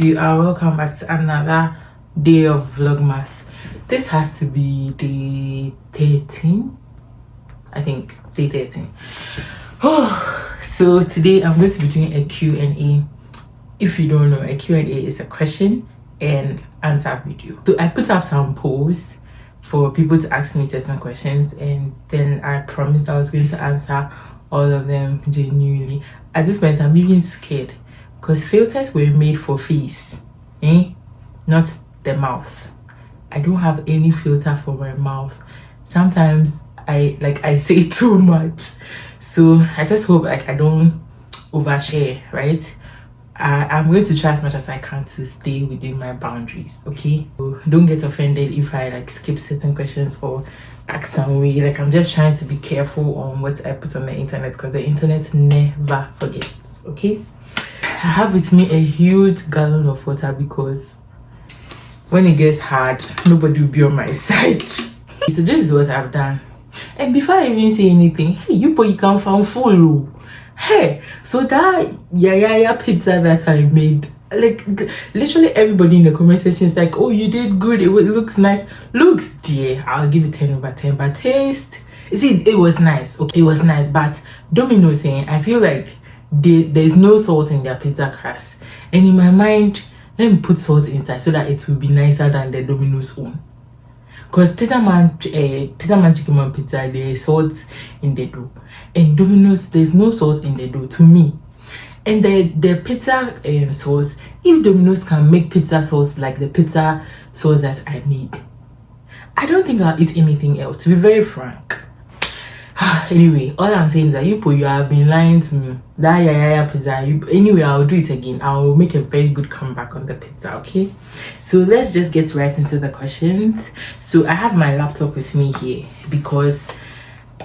you are welcome back to another day of Vlogmas. This has to be day 13, I think, day 13. So today I'm going to be doing a Q&A. If you don't know, a Q&A is a question and answer video. So I put up some polls for people to ask me certain questions, and then I promised I was going to answer all of them genuinely. At this point, I'm even scared because filters were made for face, not the mouth. I don't have any filter for my mouth. Sometimes I say too much, so I just hope I don't overshare, right? I'm going to try as much as I can to stay within my boundaries, okay? So don't get offended if I skip certain questions or act some way. I'm just trying to be careful on what I put on the internet because the internet never forgets, okay? I have with me a huge gallon of water because when it gets hard, nobody will be on my side. So this is what I've done. And before I even say anything, hey, you can find full. Hey, so that yeah pizza that I made, literally everybody in the comment section is like, oh, you did good, it looks nice. Looks, dear, I'll give it 10 over 10, but taste, you see, it was nice. Okay, it was nice, but Domino's saying, I feel like there's no salt in their pizza crust, and in my mind, let me put salt inside so that it will be nicer than the Domino's own. Because pizza man chicken man pizza, there's salt in the dough, and Domino's there's no salt in the dough to me. And the pizza sauce, if Domino's can make pizza sauce like the pizza sauce that I made, I don't think I'll eat anything else, to be very frank. Anyway, all I'm saying is that you have been lying to me. That pizza. Anyway, I'll do it again. I'll make a very good comeback on the pizza, okay? So let's just get right into the questions. So I have my laptop with me here because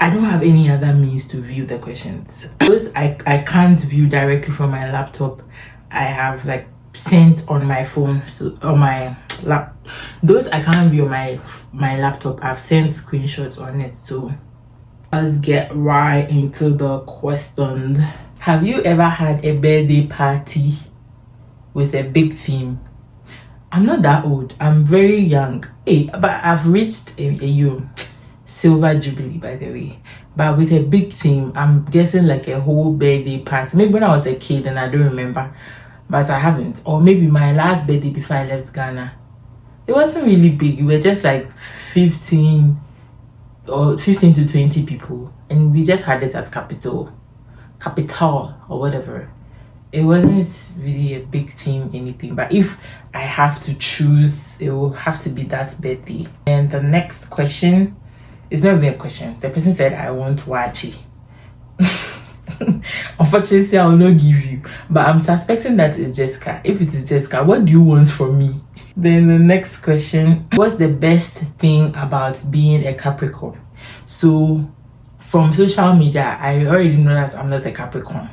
I don't have any other means to view the questions. Those I can't view directly from my laptop. I have sent on my phone, so on my lap. Those I can't view on my laptop. I've sent screenshots on it. So let's get right into the questions. Have you ever had a birthday party with a big theme? I'm not that old. I'm very young. Hey, but I've reached a silver jubilee, by the way. But with a big theme, I'm guessing a whole birthday party. Maybe when I was a kid and I don't remember, but I haven't. Or maybe my last birthday before I left Ghana. It wasn't really big. We were just 15 to 20 people, and we just had it at Capital or whatever. It wasn't really a big theme, anything, but if I have to choose, it will have to be that birthday. And the next question is not even a question. The person said, I want wachi. Unfortunately, I will not give you, but I'm suspecting that it's Jessica. If it is Jessica, what do you want from me? Then the next question, what's the best thing about being a Capricorn? So from social media, I already know that I'm not a Capricorn.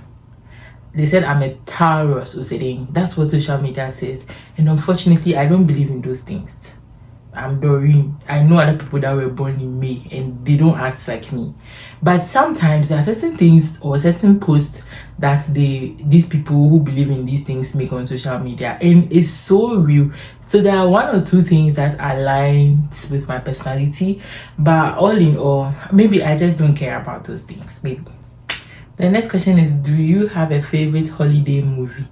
They said I'm a Taurus or something. That's what social media says. And unfortunately, I don't believe in those things. I'm Doreen. I know other people that were born in May and they don't act like me. But sometimes there are certain things or certain posts that these people who believe in these things make on social media, and it's so real. So there are one or two things that align with my personality, but all in all, maybe I just don't care about those things. Maybe. The next question is, do you have a favorite holiday movie?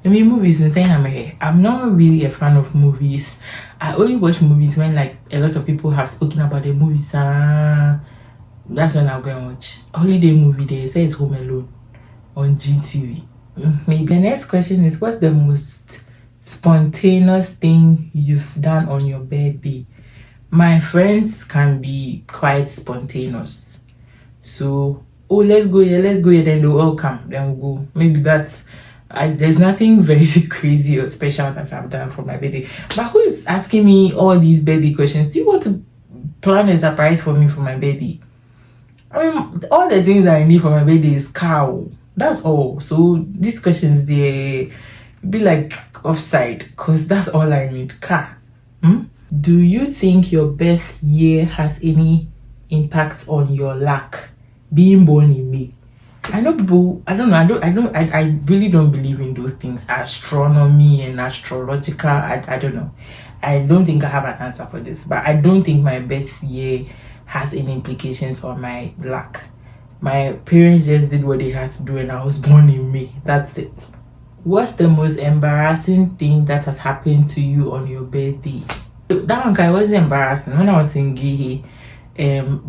I mean, movies insane. I'm not really a fan of movies. I only watch movies when a lot of people have spoken about the movies. That's when I'll go and watch. Holiday movie, they say it's Home Alone on GTV. Maybe. The next question is, what's the most spontaneous thing you've done on your birthday? My friends can be quite spontaneous. So, oh, let's go here, then they'll all come, then we'll go. Maybe that's there's nothing very crazy or special that I've done for my birthday. But who is asking me all these birthday questions? Do you want to plan a surprise for me for my birthday? I mean, all the things that I need for my birthday is cow. That's all. So these questions, they be offside, because that's all I need. Car. Do you think your birth year has any impact on your luck? Being born in May. I know people, I don't know, I really don't believe in those things, astronomy and astrological. I don't know. I don't think I have an answer for this, but I don't think my birth year has any implications on my luck. My parents just did what they had to do, and I was born in May. That's it. What's the most embarrassing thing that has happened to you on your birthday? That one guy wasn't embarrassing. When I was in Gehe,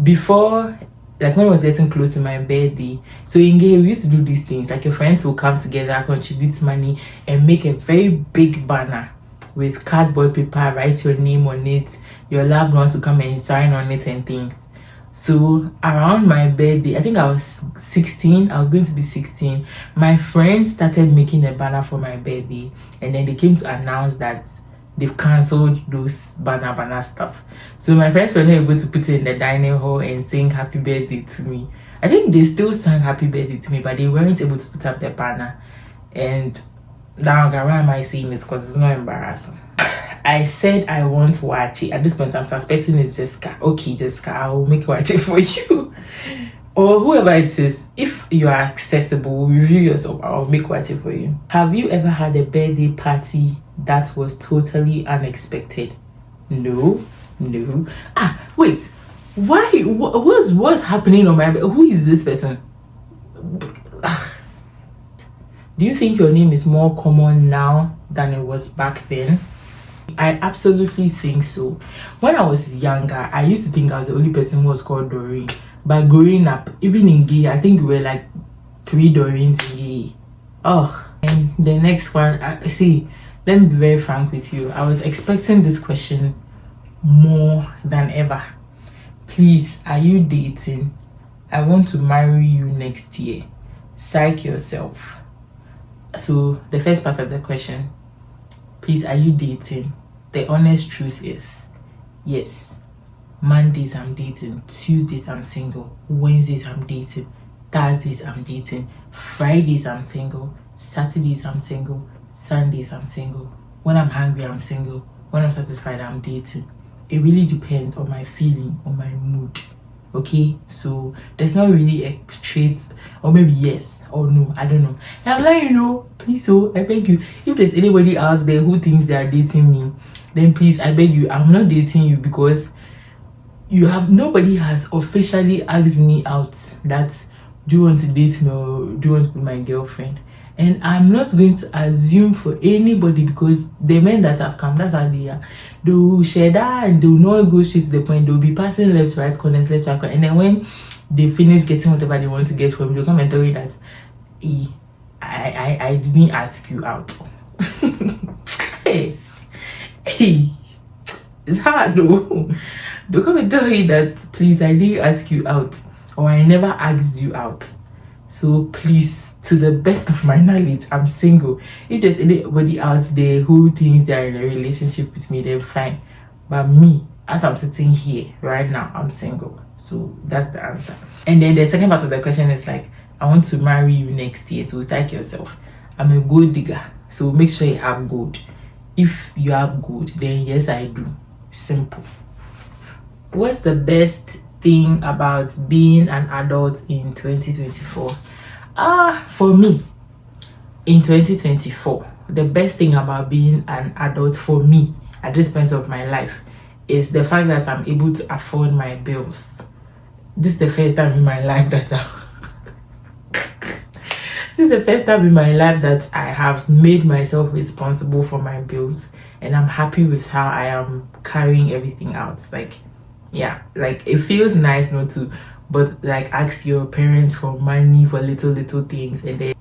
before, like when I was getting close to my birthday, so in Gehe we used to do these things, like your friends will come together, contribute money, and make a very big banner with cardboard paper, write your name on it, your loved ones to come and sign on it and things. So around my birthday, I think I was 16, I was going to be 16, my friends started making a banner for my birthday, and then they came to announce that they've cancelled those banner stuff. So my friends were not able to put it in the dining hall and sing happy birthday to me. I think they still sang happy birthday to me, but they weren't able to put up the banner. And now why am I saying it? Because it's not embarrassing. I said I want wachi. At this point, I'm suspecting it's Jessica. Okay, Jessica, I will make wachi for you. Or whoever it is, if you are accessible, review yourself, I'll make wachi for you. Have you ever had a birthday party that was totally unexpected? No. Wait. Why? What's happening on my birthday? Who is this person? Do you think your name is more common now than it was back then? I absolutely think so. When I was younger, I used to think I was the only person who was called Doreen. But growing up, even in Gay, I think we were like 3 Doreens in Gay. Oh, and the next one, see, let me be very frank with you. I was expecting this question more than ever. Please, are you dating? I want to marry you next year. Psych yourself. So the first part of the question, please, are you dating? The honest truth is, yes. Mondays I'm dating, Tuesdays I'm single, Wednesdays I'm dating, Thursdays I'm dating, Fridays I'm single, Saturdays I'm single, Sundays I'm single. When I'm hungry I'm single, when I'm satisfied I'm dating. It really depends on my feeling, on my mood. Okay, so there's not really a trait, or maybe yes or no, I don't know. And I'm letting you know, please, so I beg you, if there's anybody out there who thinks they are dating me, then please, I beg you, I'm not dating you, because nobody has officially asked me out that, do you want to date me or do you want to be my girlfriend? And I'm not going to assume for anybody, because the men that have come, that's how they are. They will share that and they will not go straight to the point. They will be passing left, right, corners, left, right, corner. And then when they finish getting whatever they want to get from you, they'll come and tell you that, hey, I didn't ask you out. hey, it's hard though. They'll come and tell you that, please, I didn't ask you out, or I never asked you out. So please, to the best of my knowledge, I'm single. If there's anybody out there who thinks they're in a relationship with me, then fine. But me, as I'm sitting here right now, I'm single. So that's the answer. And then the second part of the question is like, I want to marry you next year. So psych yourself. I'm a gold digger, so make sure you have gold. If you have gold, then yes, I do. Simple. What's the best thing about being an adult in 2024? For me, in 2024, the best thing about being an adult for me at this point of my life is the fact that I'm able to afford my bills. This is the first time in my life that I have made myself responsible for my bills, and I'm happy with how I am carrying everything out. Like, yeah, like it feels nice not to, but like ask your parents for money for little things, and then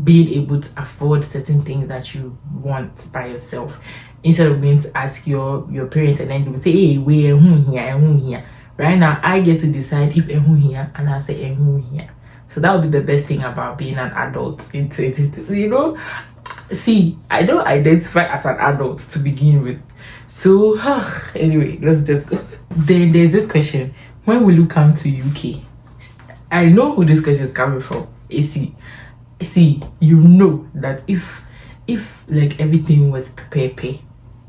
being able to afford certain things that you want by yourself, instead of going to ask your parents and then they will say, hey, we here. Right now I get to decide if here, and I say here. So that would be the best thing about being an adult in 2020. You know, see, I don't identify as an adult to begin with. So anyway, let's just go. Then there's this question: when will you come to UK? I know who this question is coming from. See, you know that if like everything was pepe,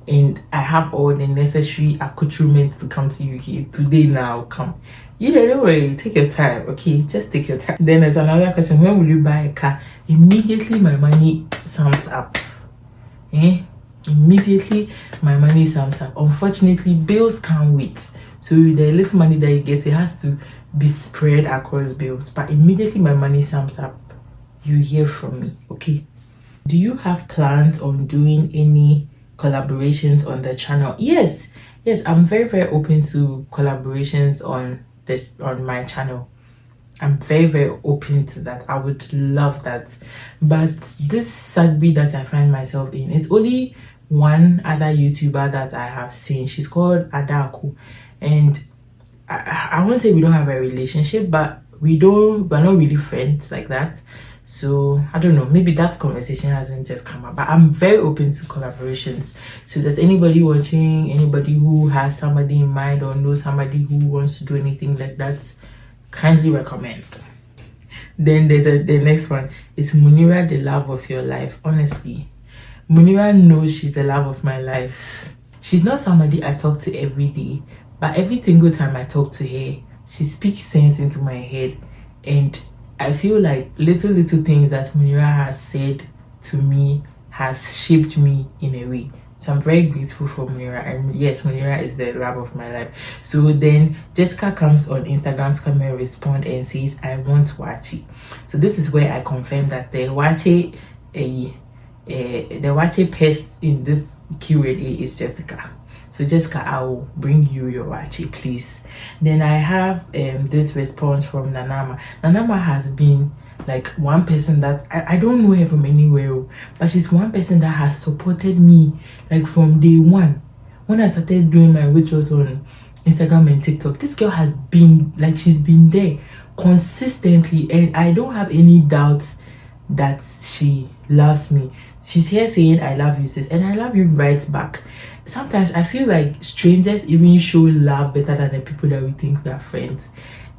and I have all the necessary accoutrements to come to UK today. Now come. You don't worry, take your time, okay? Just take your time. Then there's another question: when will you buy a car? Immediately my money sums up. Immediately my money sums up. Unfortunately, bills can't wait. So the little money that you get, it has to be spread across bills. But immediately my money sums up, you hear from me, okay? Do you have plans on doing any collaborations on the channel? Yes, I'm very open to collaborations on my channel. I'm very open to that. I would love that. But this Sagbi that I find myself in, it's only one other YouTuber that I have seen. She's called Adaku, and I won't say we don't have a relationship, but we're not really friends like that. So I don't know, maybe that conversation hasn't just come up, but I'm very open to collaborations. So there's anybody watching, anybody who has somebody in mind or knows somebody who wants to do anything like that, kindly recommend. Then there's the next one. Is Munira the love of your life? Honestly, Munira knows she's the love of my life. She's not somebody I talk to every day, but every single time I talk to her, she speaks sense into my head, and I feel like little things that Munira has said to me has shaped me in a way. So I'm very grateful for Munira, and yes, Munira is the love of my life. So then Jessica comes on Instagram to come and respond and says, I want Wachi. So this is where I confirm that the Wachi pest in this Q&A is Jessica. So Jessica, I will bring you your Wachi, please. Then I have this response from Nanama. Nanama has been like one person that I don't know her from anywhere, but she's one person that has supported me like from day one. When I started doing my rituals on Instagram and TikTok, this girl has been like, she's been there consistently, and I don't have any doubts that she loves me. She's here saying I love you, sis, and I love you right back. Sometimes I feel like strangers even show love better than the people that we think we are friends,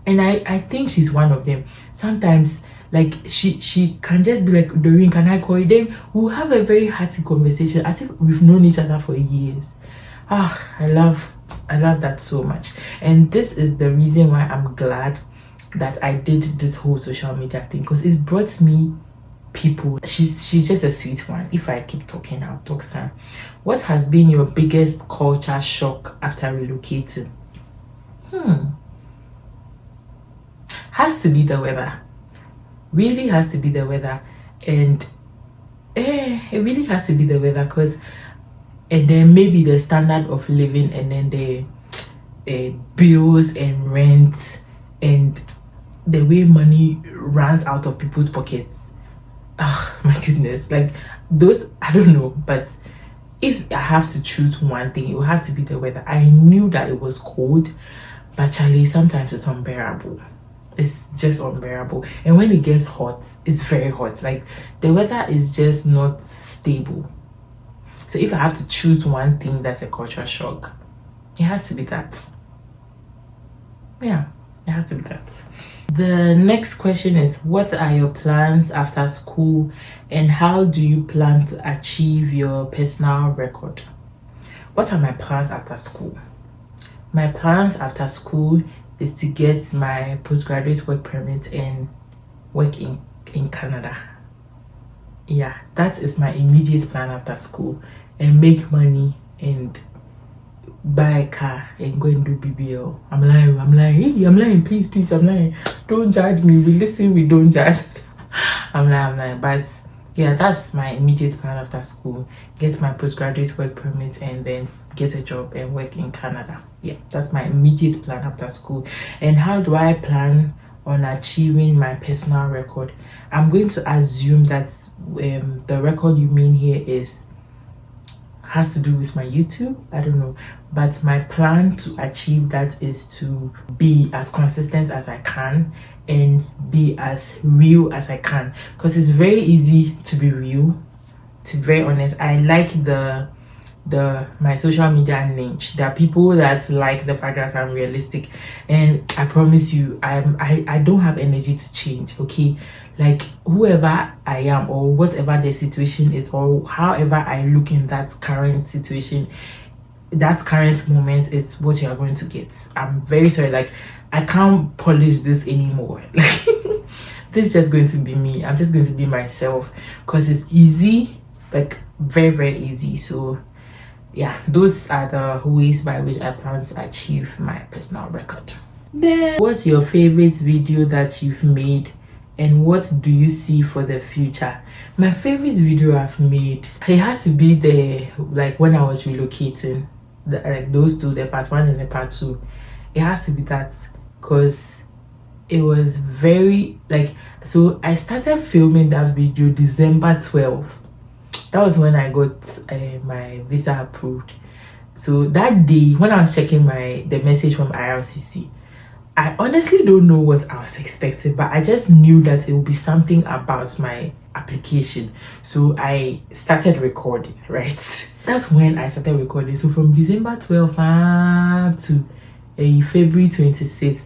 and I think she's one of them. Sometimes like she can just be like, Doreen, can I call you? Then we'll have a very hearty conversation as if we've known each other for years. I love that so much, and this is the reason why I'm glad that I did this whole social media thing, because it's brought me people. She's just a sweet one. If I keep talking, I'll talk some. What has been your biggest culture shock after relocating? Has to be the weather. Really has to be the weather. And it really has to be the weather, because and then maybe the standard of living, and then the bills and rent, and the way money runs out of people's pockets. My goodness, like those, I don't know, but if I have to choose one thing, it will have to be the weather. I knew that it was cold, but Charlie, sometimes it's unbearable. It's just unbearable. And when it gets hot, it's very hot. Like the weather is just not stable. So if I have to choose one thing that's a culture shock, it has to be that. Yeah, it has to be that. The next question is, what are your plans after school, and how do you plan to achieve your personal record? What are my plans after school? My plans after school is to get my postgraduate work permit and work in Canada. Yeah, that is my immediate plan after school, and make money and buy a car and go and do BBL. I'm lying, please, I'm lying. Don't judge me. We listen, we don't judge. I'm lying. But yeah, that's my immediate plan after school. Get my postgraduate work permit and then get a job and work in Canada. Yeah, that's my immediate plan after school. And how do I plan on achieving my personal record? I'm going to assume that the record you mean here has to do with my YouTube. I don't know, but my plan to achieve that is to be as consistent as I can and be as real as I can, because it's very easy to be real. To be very honest, I like my social media niche. There are people that like the fact that I'm realistic, and I promise you, I don't have energy to change. Okay, like whoever I am or whatever the situation is or however I look in that current situation, that current moment is what you are going to get. I'm very sorry, like I can't polish this anymore. Like this is just going to be me. I'm just going to be myself because it's easy, like very, very easy. So yeah, those are the ways by which I plan to achieve my personal record. Then what's your favorite video that you've made and what do you see for the future? My favorite video I've made, it has to be the like when I was relocating, like those two, the part 1 and the part 2. It has to be that because it was very like, so I started filming that video December 12th. That was when I got my visa approved. So that day when I was checking the message from IRCC, I honestly don't know what I was expecting, but I just knew that it would be something about my application. So I started recording, right? That's when I started recording. So from December 12th to February 26th,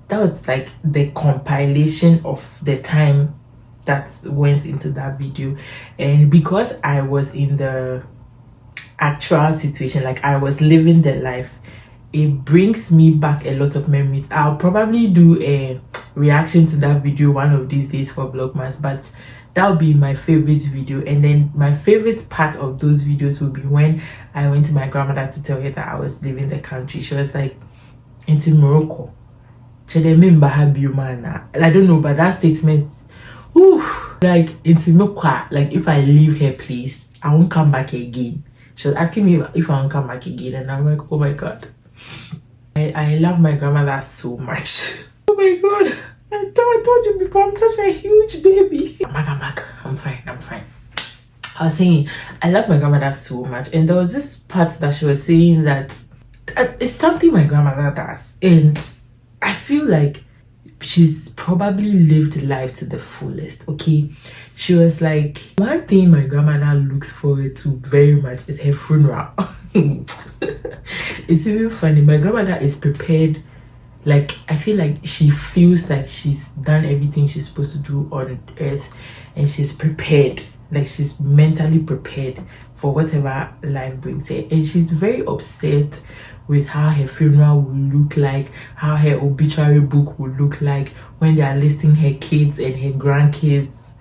that was like the compilation of the time that went into that video. And because I was in the actual situation, like I was living the life, it brings me back a lot of memories. I'll probably do a reaction to that video one of these days for Vlogmas, but that'll be my favorite video. And then my favorite part of those videos will be when I went to my grandmother to tell her that I was leaving the country. She was like, into Morocco. I don't know, but that statement, ooh, like into Morocco, like if I leave her place, I won't come back again. She was asking me if I won't come back again, and I'm like, oh my god. I love my grandmother so much. Oh my god. I told you before, I'm such a huge baby. I'm back. I'm fine. I was saying, I love my grandmother so much. And there was this part that she was saying that it's something my grandmother does. And I feel like she's probably lived life to the fullest, okay? She was like, one thing my grandmother looks forward to very much is her funeral. It's even funny. My grandmother is prepared. Like, I feel like she feels like she's done everything she's supposed to do on earth and she's prepared. Like, she's mentally prepared for whatever life brings her. And she's very obsessed with how her funeral will look like, how her obituary book will look like when they are listing her kids and her grandkids.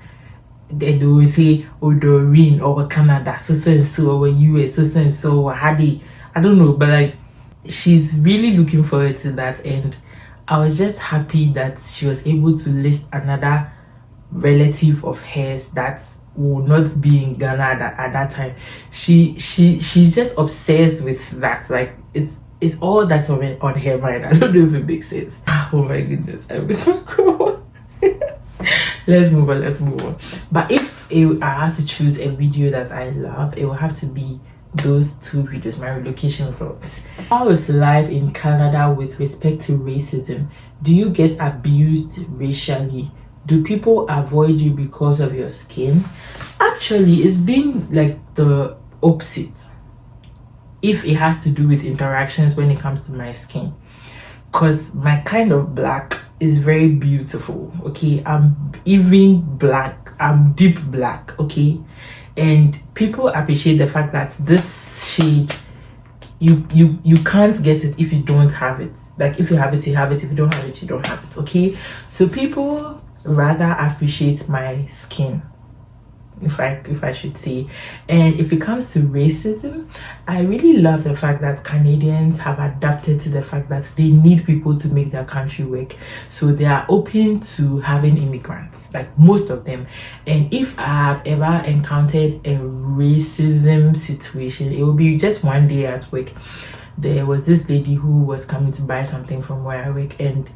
Then they will say, oh, Doreen, or Canada, so and so, or US, so and so, or Hadi. I don't know, but like, she's really looking forward to that. And I was just happy that she was able to list another relative of hers that will not be in Ghana at that time. She's just obsessed with that. Like, it's all that's on her mind. I don't know if it makes sense. Oh my goodness, I miss my grandma. Let's move on. But if I had to choose a video that I love, it will have to be those two videos, my relocation vlogs. How is life in Canada with respect to racism? Do you get abused racially? Do people avoid you because of your skin? Actually, it's been like the opposite if it has to do with interactions when it comes to my skin, because my kind of black is very beautiful. Okay, I'm even black, I'm deep black. Okay, and people appreciate the fact that this shade, you can't get it if you don't have it. Like, if you have it, you have it. If you don't have it, you don't have it. Okay, so people rather appreciate my skin, if I should say. And if it comes to racism, I really love the fact that Canadians have adapted to the fact that they need people to make their country work. So they are open to having immigrants, like most of them. And if I have ever encountered a racism situation, it will be just one day at work. There was this lady who was coming to buy something from where I work, and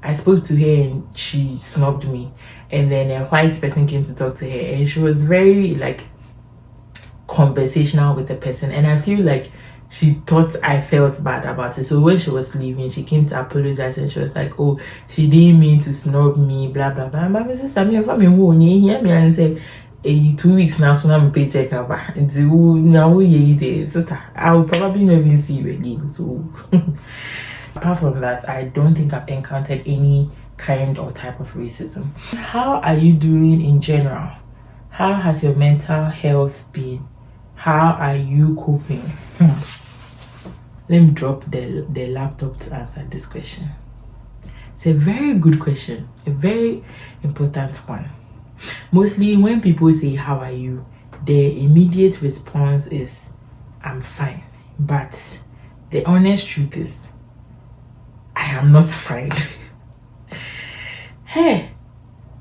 I spoke to her and she snubbed me. And then a white person came to talk to her and she was very like conversational with the person, and I feel like she thought I felt bad about it. So when she was leaving, she came to apologize and she was like, oh, she didn't mean to snub me, blah blah blah. But my sister, me, if I'm in hear me and say, 2 weeks now, so I'm paycheck about now sister, I will probably never see you again. So apart from that, I don't think I've encountered any kind or type of racism. How are you doing in general? How has your mental health been? How are you coping? Let me drop the laptop to answer this question. It's a very good question, a very important one. Mostly when people say, how are you? The immediate response is, I'm fine. But the honest truth is, I am not fine. Hey,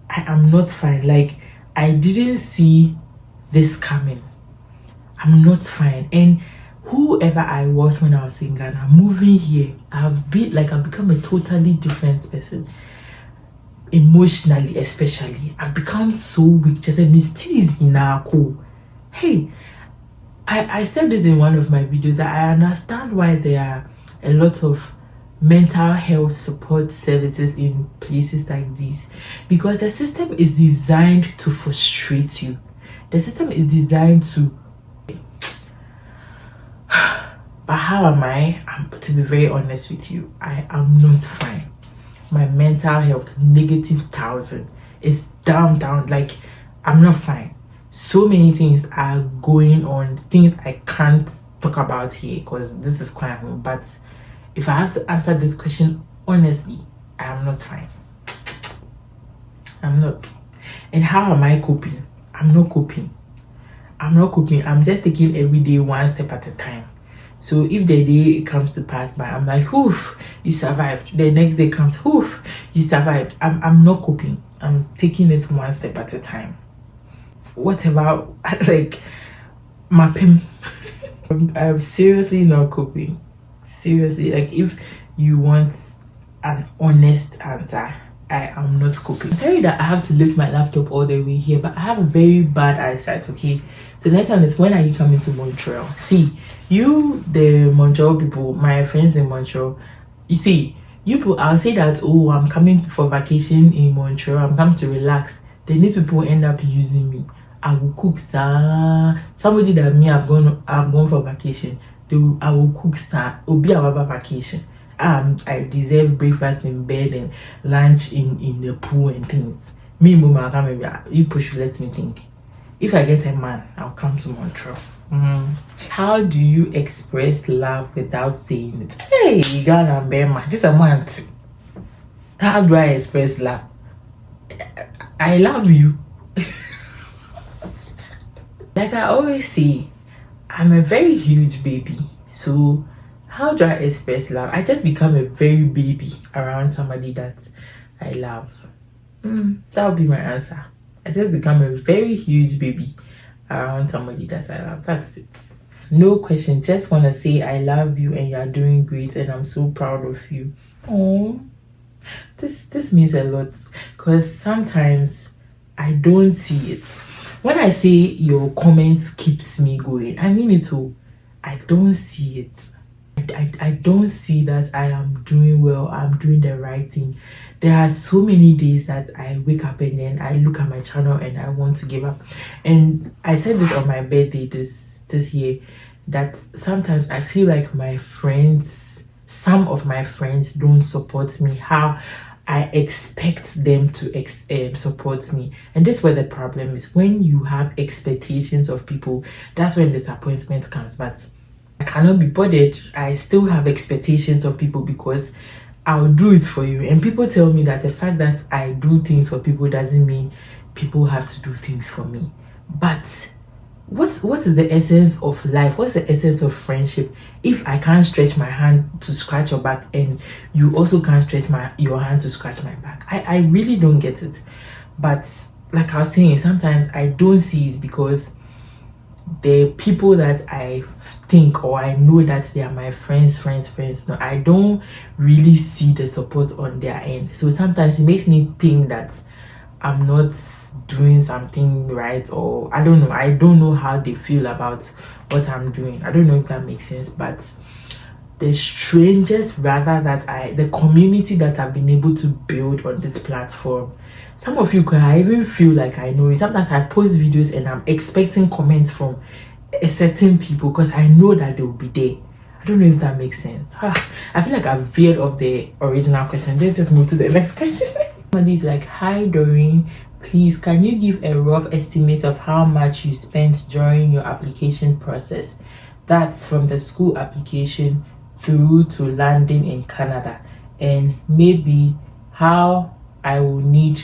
I am not fine. Like, I didn't see this coming. I'm not fine. And whoever I was when I was in Ghana, moving here, I've become a totally different person. Emotionally, especially, I've become so weak. Just a mistakes in our core. Hey, I said this in one of my videos that I understand why there are a lot of mental health support services in places like this, because the system is designed to frustrate you. The system is designed to. But how am I? To be very honest with you, I am not fine. My mental health -1,000 is down. Like, I'm not fine. So many things are going on, things I can't talk about here because this is quite home. But if I have to answer this question honestly, I am not fine. I'm not. And how am I coping? I'm not coping. I'm just taking every day one step at a time. So if the day comes to pass by, I'm like, oof, you survived. The next day comes, oof, you survived. I'm not coping. I'm taking it one step at a time. What about, like, mapping? I'm seriously not coping. Seriously, like, if you want an honest answer, I am not coping. I'm sorry that I have to lift my laptop all the way here, but I have a very bad eyesight, okay? So next time is, when are you coming to Montreal? See, you, the Montreal people, my friends in Montreal, you see, you people, I'll say that, oh, I'm coming for vacation in Montreal, I'm coming to relax. Then these people end up using me. I will cook, sir. Somebody that me, I've gone for vacation. I will cook, sir. It will be our vacation. I deserve breakfast in bed and lunch in the pool and things. Me, mama, you push, let me think. If I get a man, I'll come to Montreal. How do you express love without saying it? Hey, Ghana Bema, this a month. How do I express love? I love you. Like I always say, I'm a very huge baby. So how do I express love? I just become a very baby around somebody that I love. That would be my answer. I just become a very huge baby around somebody that I love. That's it. No question. Just want to say I love you and you're doing great and I'm so proud of you. Oh, this means a lot because sometimes I don't see it. When I say your comments keeps me going, I mean it too. I don't see it. I don't see that I am doing well, I'm doing the right thing. There are so many days that I wake up and then I look at my channel and I want to give up. And I said this on my birthday this year, that sometimes I feel like some of my friends don't support me how I expect them to support me. And this is where the problem is. When you have expectations of people, that's when disappointment comes. But I cannot be bothered. I still have expectations of people because I'll do it for you. And people tell me that the fact that I do things for people doesn't mean people have to do things for me. But what is the essence of life? What's the essence of friendship if I can't stretch my hand to scratch your back and you also can't stretch your hand to scratch my back? I really don't get it. But like I was saying, sometimes I don't see it because the people that I think or I know that they are my friends, no, I don't really see the support on their end. So sometimes it makes me think that I'm not doing something right, or I don't know how they feel about what I'm doing. I don't know if that makes sense. But the strangest, rather, that the community that I've been able to build on this platform, some of you can, I even feel like I know it. Sometimes I post videos and I'm expecting comments from a certain people because I know that they will be there. I don't know if that makes sense. I feel like I've veered off the original question. Let's just move to the next question. Somebody's like, hi Doreen, please can you give a rough estimate of how much you spent during your application process? That's from the school application through to landing in Canada, and maybe how I will need,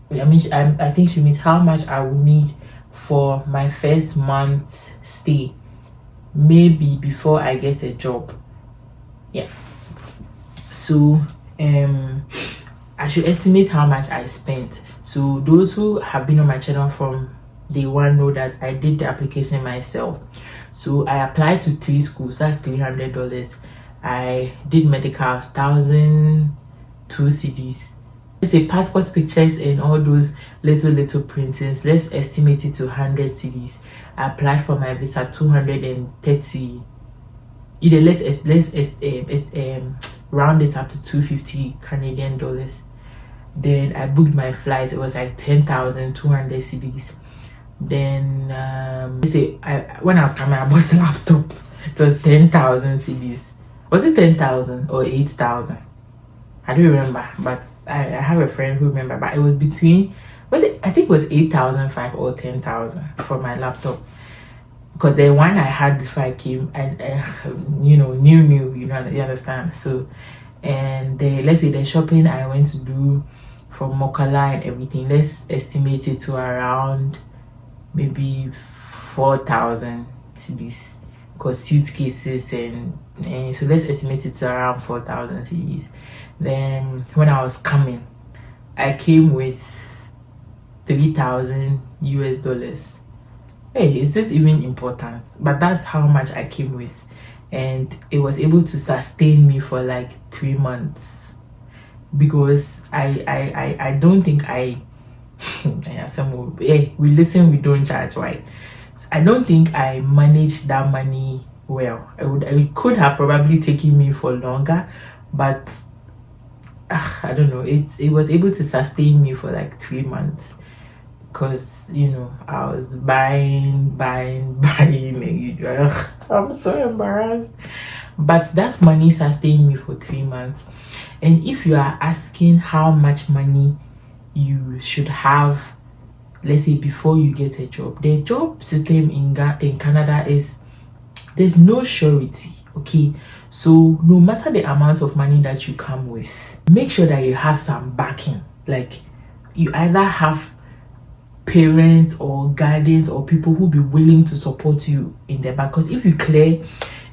I think she means how much I will need for my first month's stay, maybe before I get a job. Yeah, so I should estimate how much I spent. So those who have been on my channel from day one know that I did the application myself. So I applied to 3 schools, that's $300. I did medicals, 1,002 cedis. Let's say passport pictures and all those little printings, let's estimate it to 100 cedis. I applied for my visa, 230. Either let's round it up to 250 Canadian dollars. Then I booked my flights. It was like 10,200 cedis. Then let's say when I was coming, I bought a laptop. It was 10,000 cedis. Was it 10,000 or 8,000? I don't remember, but I have a friend who remember. But it was between, was it? I think it was 8,500 or 10,000 for my laptop. Because the one I had before I came, I new, you understand. So, and let's say the shopping I went to do from Mokala and everything, let's estimate it to around maybe 4,000 cedis. Because suitcases and so let's estimate it to around 4,000 cedis. Then when I was coming, I came with 3,000 US dollars. Hey, is this even important? But that's how much I came with, and it was able to sustain me for like 3 months, because I don't think hey, we listen, we don't charge, right? So I don't think I managed that money well. It could have probably taken me for longer, but I don't know, it was able to sustain me for like 3 months. Because I was buying and I'm so embarrassed, but that money sustained me for 3 months. And if you are asking how much money you should have, let's say before you get a job, the job system in Canada is, there's no surety. Okay, so no matter the amount of money that you come with, make sure that you have some backing. Like, you either have parents or guardians or people who be willing to support you in the back. Because if you clear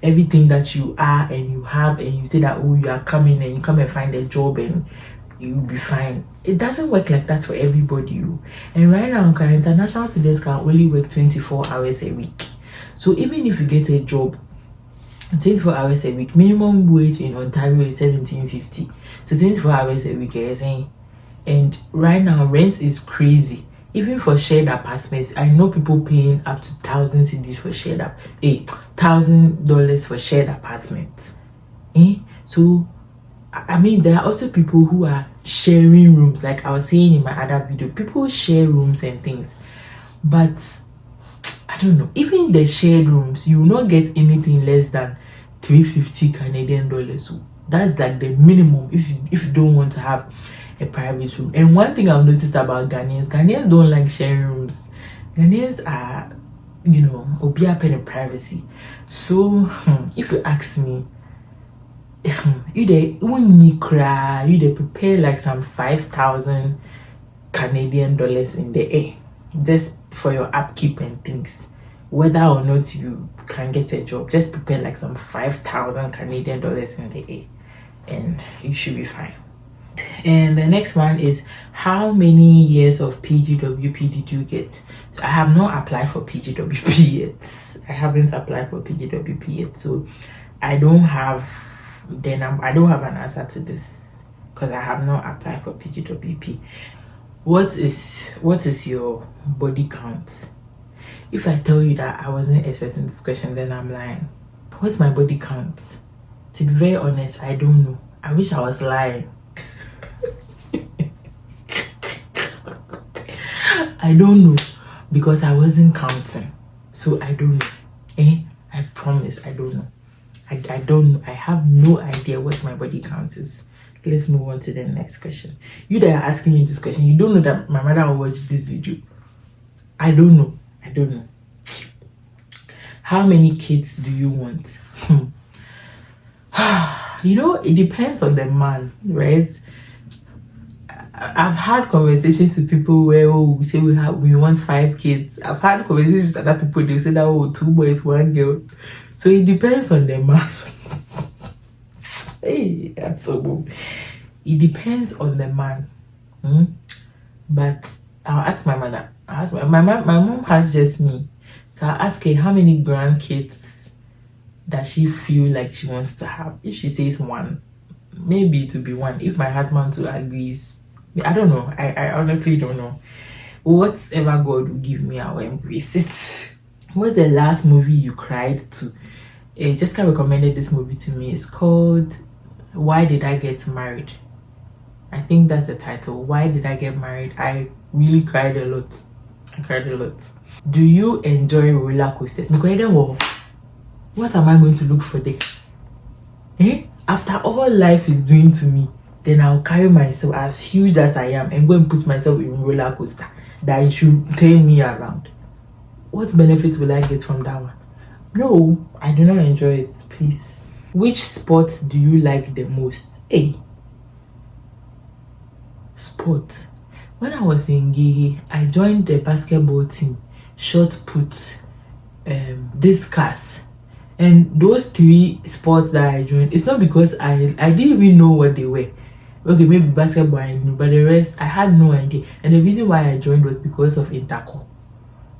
everything that you are and you have, and you say that, oh, you are coming and you come and find a job and you'll be fine, it doesn't work like that for everybody. And right now, international students can only work 24 hours a week. So even if you get a job 24 hours a week, minimum wage in Ontario is $17.50. So 24 hours a week, you're saying. And right now, rent is crazy. Even for shared apartments, I know people paying up to 1,000 cedis for shared $1,000 for shared apartments. So I mean, there are also people who are sharing rooms, like I was saying in my other video. People share rooms and things, but I don't know, even the shared rooms, you will not get anything less than 350 Canadian dollars. So that's like the minimum if you don't want to have a private room. And one thing I've noticed about Ghanaians don't like sharing rooms. Ghanaians are, obia pen privacy. So if you ask me, you prepare like some 5,000 Canadian dollars in the air just for your upkeep and things. Whether or not you can get a job, just prepare like some 5,000 Canadian dollars in the air and you should be fine. And the next one is, how many years of PGWP did you get? I have not applied for PGWP yet. I haven't applied for PGWP yet, so I don't have an answer to this because I have not applied for PGWP. What is your body count? If I tell you that I wasn't expecting this question, then I'm lying. What's my body count? To be very honest, I don't know. I wish I was lying. I don't know because I wasn't counting, so I don't know. I promise I don't know. I don't know. I have no idea what my body count is. let's move on to the next question. You that are asking me this question, you don't know that my mother will watch this video. I don't know. How many kids do you want? It depends on the man, right? I've had conversations with people where we say we want 5 kids. I've had conversations with other people, they say that 2 boys, 1 girl. So it depends on the man. Hey, that's so good. It depends on the man. But I'll ask my mother. My mom has just me. So I'll ask her how many grandkids does she feel like she wants to have. If she says 1, maybe it will be 1. If my husband too agrees, I don't know. I honestly don't know. Whatever God will give me, I will embrace it. What's the last movie you cried to? Jessica recommended this movie to me. It's called Why Did I Get Married? I think that's the title. Why Did I Get Married? I really cried a lot. Do you enjoy roller coasters? Because then what am I going to look for there? After all life is doing to me, then I'll carry myself as huge as I am and go and put myself in roller coaster that it should turn me around. What benefits will I get from that one? No, I do not enjoy it, please. Which sports do you like the most? Sport. When I was in Gehe, I joined the basketball team, shot put, discus. And those 3 sports that I joined, it's not because I didn't even know what they were. Okay, maybe basketball I knew, but the rest I had no idea. And the reason why I joined was because of interco.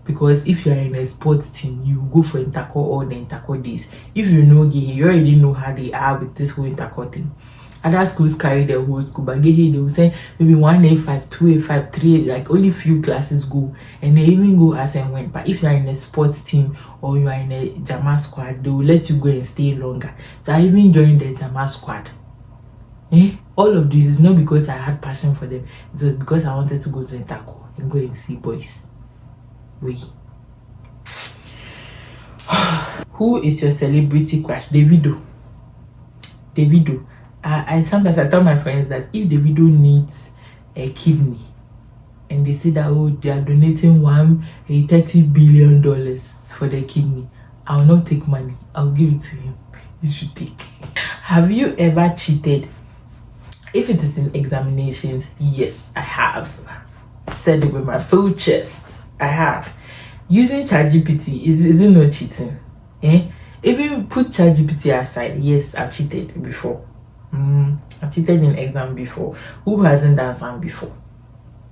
Because if you are in a sports team, you go for interco all the interco days. If you know Gehe, you already know how they are with this whole interco thing. Other schools carry the whole school, but Gehe, they will say maybe 1A5, 2A5, 3A, like only few classes go, and they even go as and when. But if you are in a sports team or you are in a Jama squad, they will let you go and stay longer. So I even joined the Jama squad. All of this is not because I had passion for them. It was because I wanted to go to Ntako and go and see boys. Who is your celebrity crush? Davido. I sometimes I tell my friends that if Davido needs a kidney and they say that they are donating $30 billion for the kidney, I will not take money. I'll give it to him. You should take. Have you ever cheated? If it is in examinations, yes, I have. Said it with my full chest. I have. Using ChatGPT, is it not cheating? Even put ChatGPT aside, yes, I've cheated before. I've cheated in exam before. Who hasn't done some before?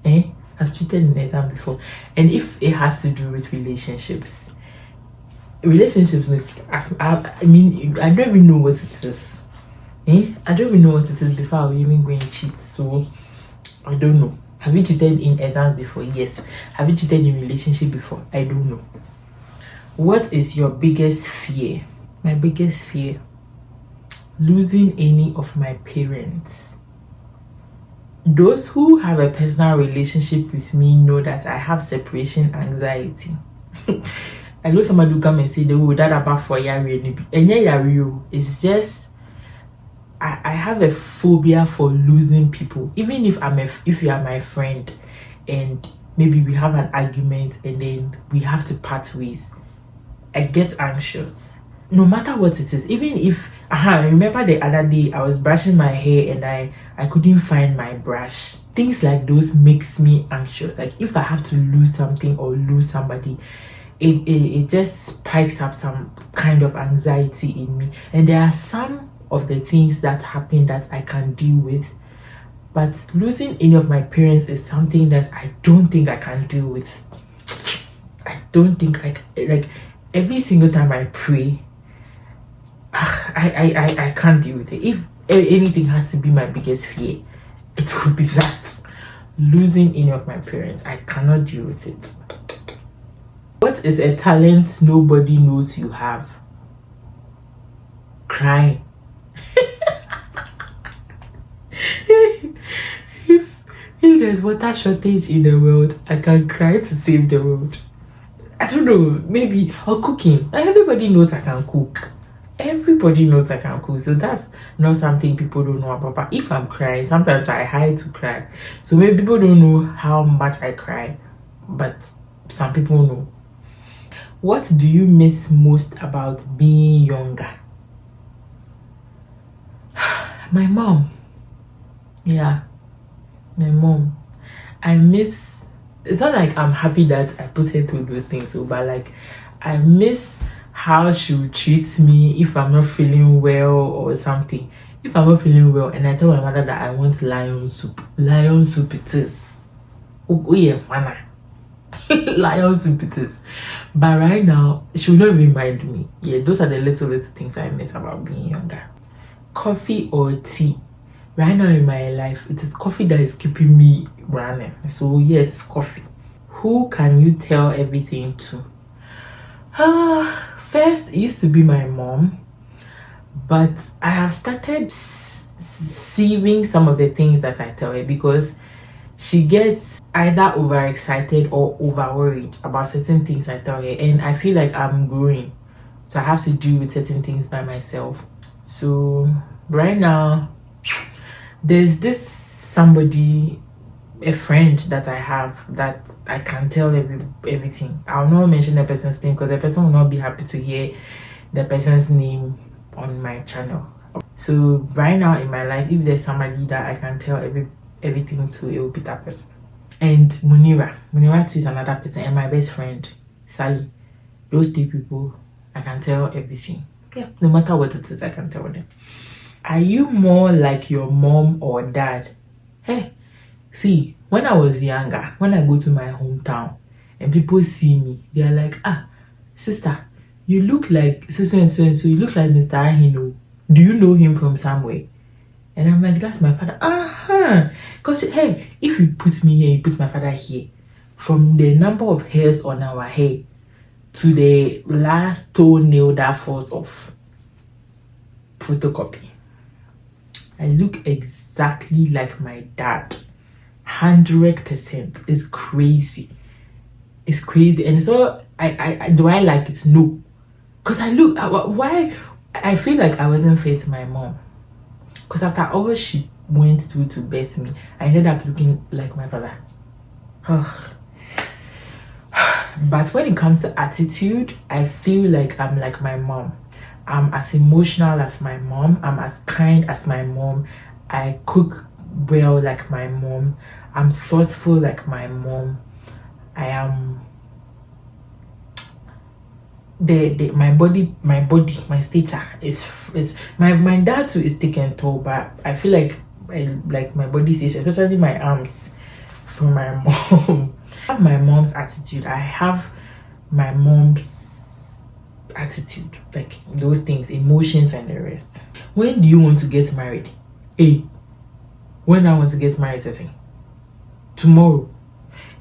I've cheated in exam before. And if it has to do with relationships, I mean, I don't even know what it is. I don't even know what it is before I will even go and cheat. So I don't know. Have you cheated in exams before? Yes. Have you cheated in relationship before? I don't know. What is your biggest fear? My biggest fear? Losing any of my parents. Those who have a personal relationship with me know that I have separation anxiety. I know somebody will come and say they will that about for yari. It's just I have a phobia for losing people. Even if you are my friend and maybe we have an argument and then we have to part ways, I get anxious. No matter what it is, even if I remember the other day I was brushing my hair and I couldn't find my brush. Things like those makes me anxious. Like if I have to lose something or lose somebody, it just spikes up some kind of anxiety in me. And there are some of the things that happen that I can deal with, but losing any of my parents is something that I don't think I can deal with. I don't think like every single time I pray, I can't deal with it. If anything has to be my biggest fear, it would be that. Losing any of my parents, I cannot deal with it. What is a talent nobody knows you have? Crying. If there's water shortage in the world, I can cry to save the world. I don't know, maybe, or cooking. Everybody knows I can cook. Everybody knows I can cook, so that's not something people don't know about. But if I'm crying, sometimes I hide to cry, so maybe people don't know how much I cry, but some people know. What do you miss most about being younger? My mom. Yeah, my mom. I miss, it's not like I'm happy that I put her through those things, so, but like I miss how she would treat me if I'm not feeling well or something. If I'm not feeling well and I tell my mother that I want lion soup it is. Oh yeah, mana. Lion soup it is. But right now, she will not remind me. Yeah, those are the little things I miss about being younger. Coffee or tea? Right now in my life, it is coffee that is keeping me running. So yes, coffee. Who can you tell everything to? First, it used to be my mom, but I have started sieving some of the things that I tell her because she gets either overexcited or over worried about certain things I tell her, and I feel like I'm growing, so I have to deal with certain things by myself. So right now, there's this somebody, a friend that I have that I can tell everything. I'll not mention the person's name because the person will not be happy to hear the person's name on my channel. So right now in my life, if there's somebody that I can tell everything to, it will be that person. And Munira too is another person, and my best friend Sally. Those three people I can tell everything. Yeah, no matter what it is, I can tell them. Are you more like your mom or dad? Hey, see, when I was younger, when I go to my hometown and people see me, they are like, ah, sister, you look like so and so and so, you look like Mr. Ahino. Do you know him from somewhere? And I'm like, that's my father. Because hey, if you put me here, you put my father here, from the number of hairs on our hair to the last toenail that falls off, photocopy. I look exactly like my dad. 100%. It's crazy. It's crazy. And so I do I like it? No. Because I look, why? I feel like I wasn't fair to my mom. Because after all she went through to birth me, I ended up looking like my father. But when it comes to attitude, I feel like I'm like my mom. I'm as emotional as my mom. I'm as kind as my mom. I cook well like my mom. I'm thoughtful like my mom. I am my stature is my dad too is thick and tall, but I feel like my body stature, especially my arms, from my mom. I have my mom's attitude. I have my mom's attitude, like those things, emotions and the rest. When do you want to get married? When I want to get married, I think tomorrow.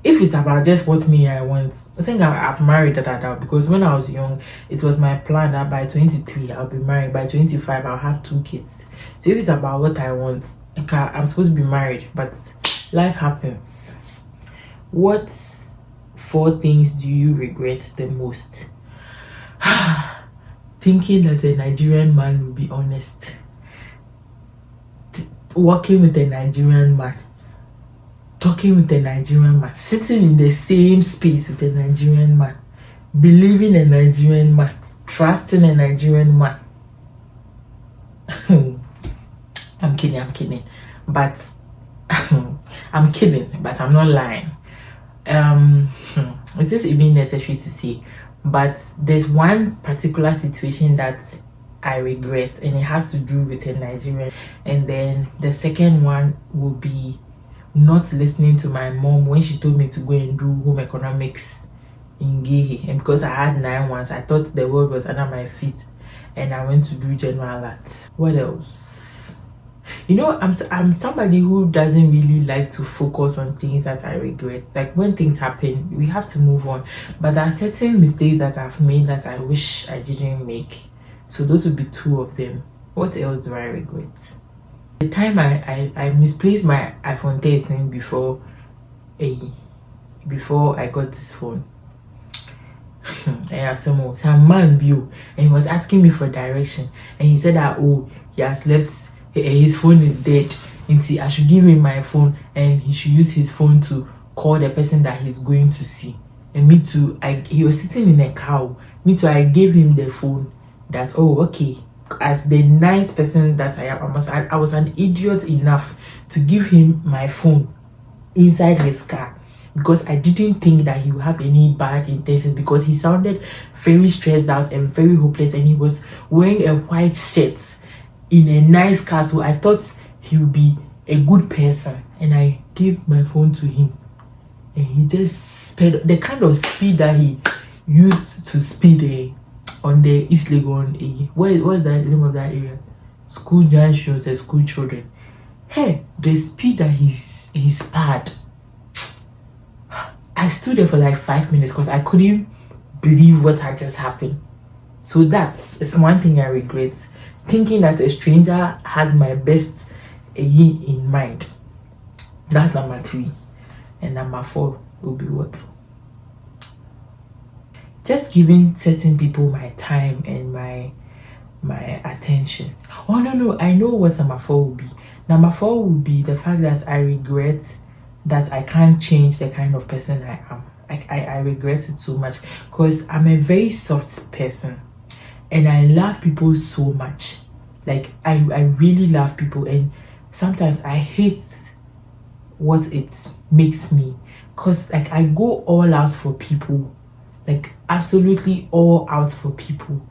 If it's about just what me I want, I think I've married that because when I was young, it was my plan that by 23 I'll be married, by 25 I'll have 2 kids. So if it's about what I want, I'm supposed to be married, but life happens. What 4 things do you regret the most? Thinking that a Nigerian man will be honest. Working with a Nigerian man. Talking with a Nigerian man. Sitting in the same space with a Nigerian man. Believing a Nigerian man. Trusting a Nigerian man. I'm kidding. But I'm kidding, but I'm not lying. It is even necessary to say, but there's one particular situation that I regret, and it has to do with a Nigerian. And then the second one will be not listening to my mom when she told me to go and do home economics in Gehe. And because I had 9 ones, I thought the world was under my feet, and I went to do general arts. What else? You know, I'm somebody who doesn't really like to focus on things that I regret. Like when things happen, we have to move on. But there are certain mistakes that I've made that I wish I didn't make. So those would be 2 of them. What else do I regret? The time I misplaced my iPhone 13 before I got this phone. some man view, and he was asking me for direction, and he said that, oh, he has left, his phone is dead, and see, I should give him my phone and he should use his phone to call the person that he's going to see. And me too, he was sitting in a car. Me too, I gave him the phone. That, oh, okay, as the nice person that I am, I was an idiot enough to give him my phone inside his car, because I didn't think that he would have any bad intentions, because he sounded very stressed out and very hopeless, and he was wearing a white shirt in a nice car, so I thought he would be a good person. And I gave my phone to him, and he just sped the kind of speed that he used to speed on the East Legon. What's the name of that area? School junctions and school children. Hey, the speed that he sped. I stood there for like 5 minutes because I couldn't believe what had just happened. So it's one thing I regret. Thinking that a stranger had my best in mind. That's number 3. And number 4 will be what? Just giving certain people my time and my attention. Oh no, I know what number 4 will be. Number 4 will be the fact that I regret that I can't change the kind of person I am. I regret it so much, because I'm a very soft person and I love people so much. Like I really love people, and sometimes I hate what it makes me, because like I go all out for people, like absolutely all out for people.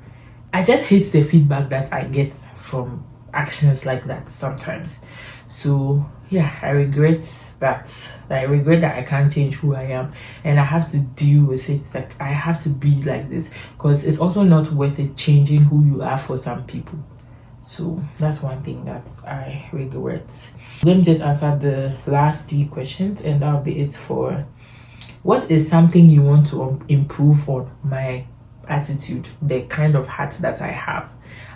I just hate the feedback that I get from actions like that sometimes. So yeah, I regret that. I regret that I can't change who I am, and I have to deal with it. Like I have to be like this, because it's also not worth it changing who you are for some people. So that's one thing that I regret. Let me just answer the last 3 questions, and that'll be it for what is something you want to improve on. My attitude, the kind of heart that I have.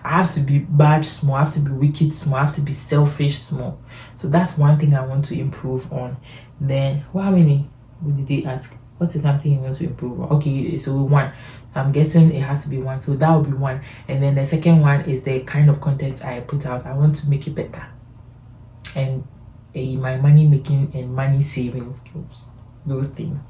I have to be bad small, I have to be wicked small, I have to be selfish small. So that's one thing I want to improve on. Then how many did they ask? What is something you want to improve on? Okay, so 1. I'm guessing it has to be 1, so that will be 1. And then the second one is the kind of content I put out. I want to make it better, and my money making and money saving skills, those things.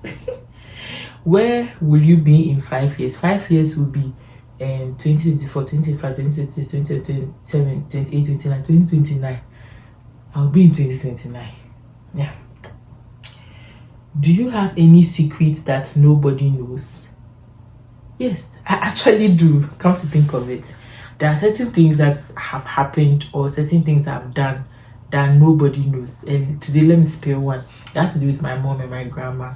Where will you be in 5 years? 5 years will be 2024, 2025, 2026, 2027, 28, 29, 2029. I'll be in 2029. Yeah. Do you have any secrets that nobody knows? Yes, I actually do. Come to think of it, there are certain things that have happened, or certain things I've done that nobody knows. And today, let me spare one. It has to do with my mom and my grandma.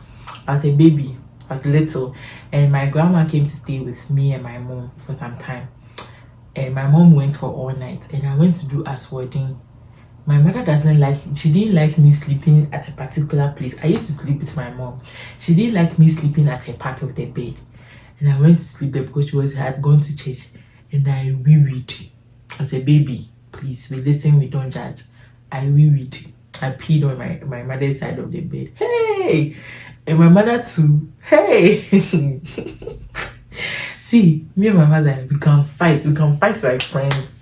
I was a baby, I was little, and my grandma came to stay with me and my mom for some time. And my mom went for all night, and I went to do aswarding. My mother she didn't like me sleeping at a particular place. I used to sleep with my mom. She didn't like me sleeping at a part of the bed. And I went to sleep there because she had gone to church, and I wee-weed. As a baby, please, we listen, we don't judge. I wee-weed. I peed on my mother's side of the bed. Hey! And my mother too. Hey! See, me and my mother, we can fight. We can fight like friends.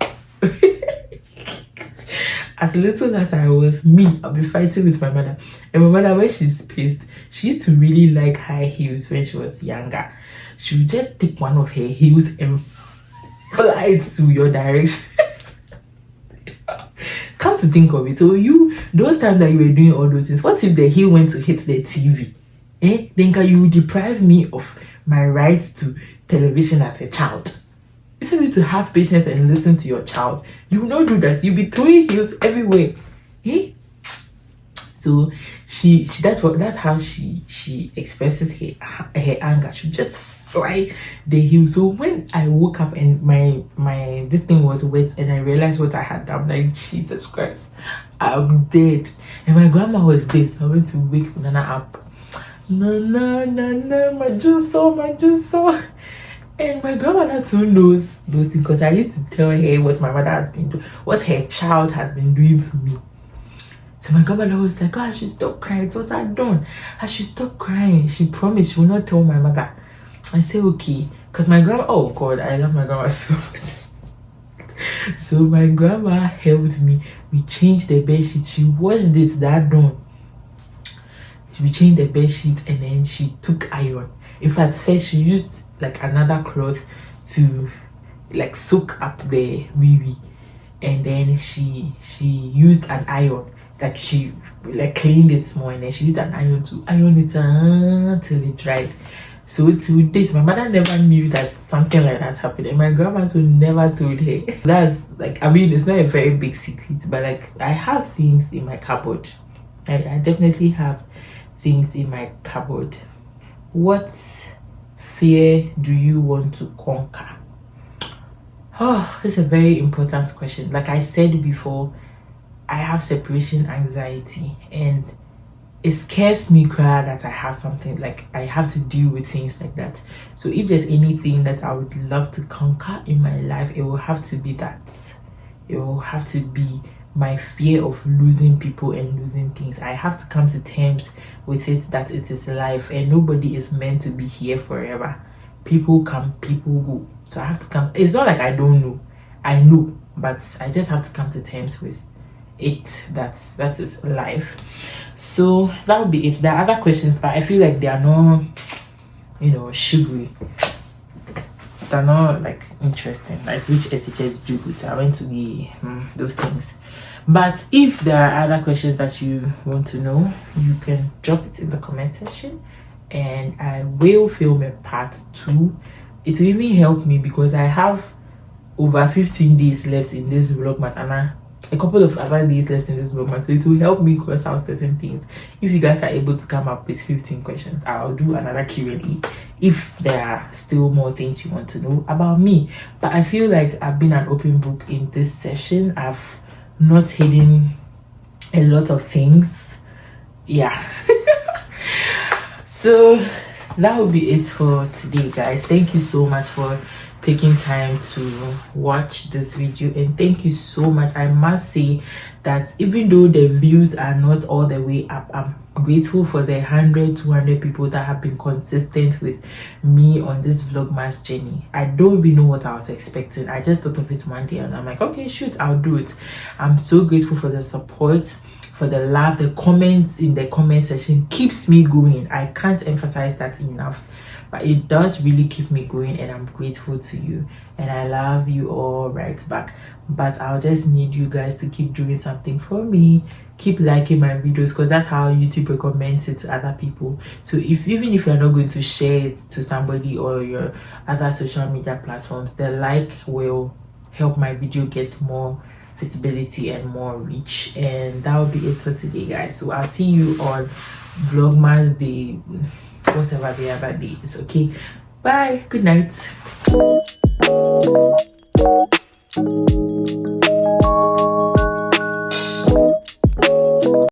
As little as I was, I'll be fighting with my mother. And my mother, when she's pissed, she used to really like high heels when she was younger. She would just take one of her heels and fly it to your direction. Come to think of it, so those times that you were doing all those things, what if the heel went to hit the TV? Then you would deprive me of my right to television as a child. It's only to have patience and listen to your child. You will not do that. You'll be throwing heels everywhere. So that's how she expresses her anger. She just fly the heels. So when I woke up and this thing was wet and I realized what I had done, I'm like, Jesus Christ, I'm dead. And my grandma was dead, so I went to wake Nana up. No, my juice so. And my grandmother too knows those things, because I used to tell her what my mother has been doing, what her child has been doing to me. So my grandmother was like, oh, I should stop crying. It was I done. I should stop crying. She promised she will not tell my mother. I said, okay. because my grandma, oh god, I love my grandma so much. So my grandma helped me. We changed the bed sheet. She washed it that dawn. We changed the bed sheet and then she took iron. In fact, first she used like another cloth to like soak up the wee, and then she used an iron. Like she like cleaned it more, and then she used an iron to iron it till it dried. So till date, my mother never knew that something like that happened, and my grandma also never told her. That's like, I mean, it's not a very big secret, but like I have things in my cupboard. I definitely have things in my cupboard. What fear do you want to conquer? Oh, it's a very important question. Like I said before, I have separation anxiety, and it scares me cry that I have something, like I have to deal with things like that. So if there's anything that I would love to conquer in my life, it will have to be that. It will have to be my fear of losing people and losing things. I have to come to terms with it, that it is life and nobody is meant to be here forever. People come, people go. So I have to come. It's not like I don't know. I know, but I just have to come to terms with it. That is life. So that would be it. There are other questions, but I feel like they are not, sugary. They're not like interesting, like which SHS do good. I went to be those things. But if there are other questions that you want to know, you can drop it in the comment section, and I will film a part 2. It will even help me because I have over 15 days left in this Vlogmas, and a couple of other days left in this Vlogmas, so it will help me cross out certain things. If you guys are able to come up with 15 questions, I'll do another Q&A if there are still more things you want to know about me. But I feel like I've been an open book in this session. I've not hidden a lot of things. Yeah. So that will be it for today, guys. Thank you so much for taking time to watch this video, and thank you so much. I must say that even though the views are not all the way up, I'm grateful for the 100-200 people that have been consistent with me on this Vlogmas journey. I don't even know what I was expecting. I just thought of it one day and I'm like, okay, shoot, I'll do it. I'm so grateful for the support, for the love. The comments in the comment section keeps me going. I can't emphasize that enough, but it does really keep me going, and I'm grateful to you, and I love you all right back. But I'll just need you guys to keep doing something for me. Keep liking my videos, because that's how YouTube recommends it to other people. So even if you're not going to share it to somebody or your other social media platforms, the like will help my video get more visibility and more reach. And that will be it for today, guys. So I'll see you on Vlogmas Day, whatever the other day is. Okay, bye, good night.